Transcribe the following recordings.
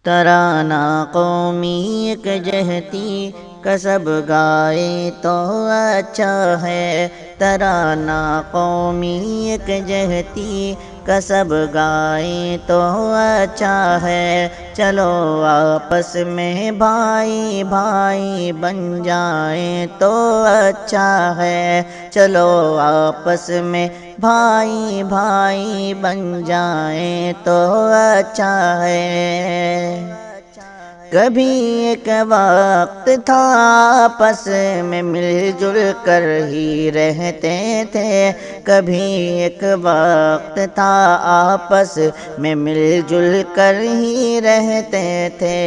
ترانہ قومی ایک جہتی کسب گائے تو اچھا ہے، ترانہ قومی ایک جہتی کسب گائے تو اچھا ہے، چلو آپس میں بھائی بھائی بن جائیں تو اچھا ہے، چلو آپس میں بھائی بھائی بن جائیں تو اچھا ہے۔ کبھی ایک وقت تھا آپس میں مل جل کر ہی رہتے تھے، کبھی ایک وقت تھا آپس میں مل جل کر ہی رہتے تھے،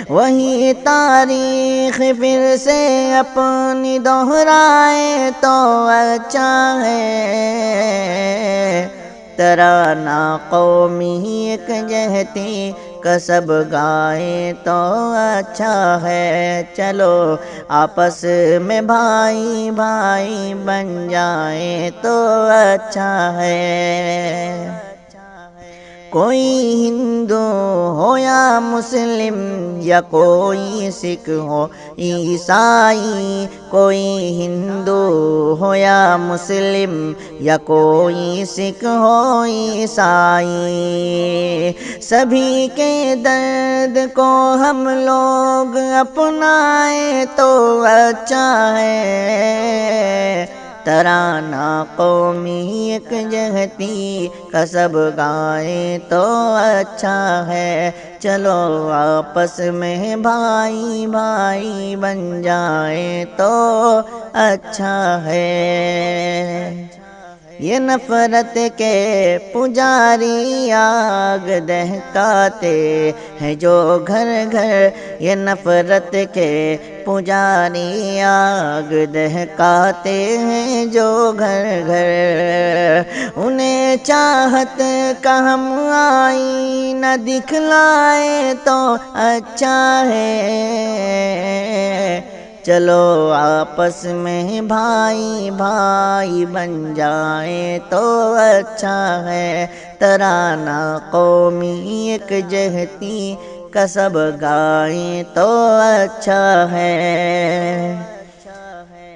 وہی تاریخ پھر سے اپنی دہرائے تو اچھا ہے، ترانہ قومی ایک جہتی کسب گائے تو اچھا ہے، چلو آپس میں بھائی بھائی بن جائیں تو اچھا ہے۔ کوئی ہندو ہو یا مسلم یا کوئی سکھ ہو عیسائی، کوئی ہندو ہو یا مسلم یا کوئی سکھ ہو عیسائی، سبھی کے درد کو ہم لوگ اپنائیں تو اچھا ہے، ترانہ قومی ایک جہتی کسب گائیں تو اچھا ہے، چلو آپس میں بھائی بھائی بن جائیں تو اچھا ہے۔ یہ نفرت کے پجاری آگ دہکاتے ہیں جو گھر گھر، یہ نفرت کے پجاری آگ دہکاتے ہیں جو گھر گھر، انہیں چاہت کا ہم آئینہ دکھلائیں تو اچھا ہے، چلو آپس میں بھائی بھائی بن جائیں تو اچھا ہے، ترانہ قومی ایک جہتی کسب گائیں تو اچھا ہے۔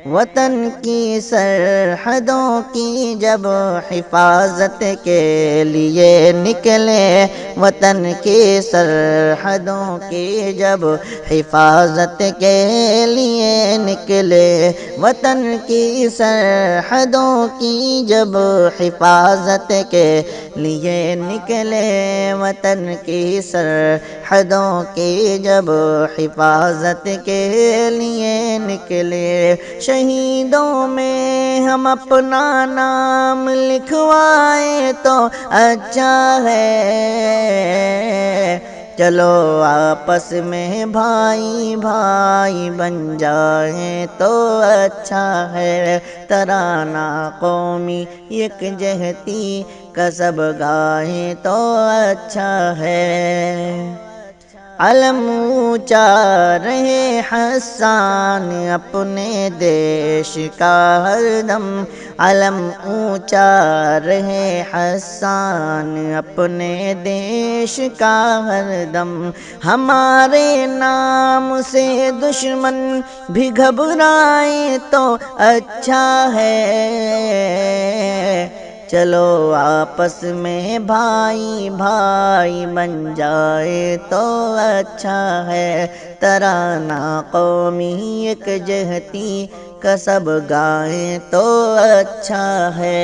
وطن کی سرحدوں کی جب حفاظت کے لیے نکلے، وطن کی سرحدوں کی جب حفاظت کے لیے نکلے، وطن کی سرحدوں کی جب حفاظت کے لیے نکلے، وطن کی سرحدوں کی جب حفاظت کے لیے نکلے، شہیدوں میں ہم اپنا نام لکھوائیں تو اچھا ہے، چلو آپس میں بھائی بھائی بن جائیں تو اچھا ہے، ترانہ قومی ایک جہتی کسب گائیں تو اچھا ہے۔ علم اونچا رہے حسان اپنے دیش کا ہر دم، علم اونچا رہے حسان اپنے دیش کا ہر دم، ہمارے نام سے دشمن بھی گھبرائیں تو اچھا ہے، چلو آپس میں بھائی بھائی بن جائے تو اچھا ہے، ترانہ قومی ایک جہتی کسب گائیں تو اچھا ہے۔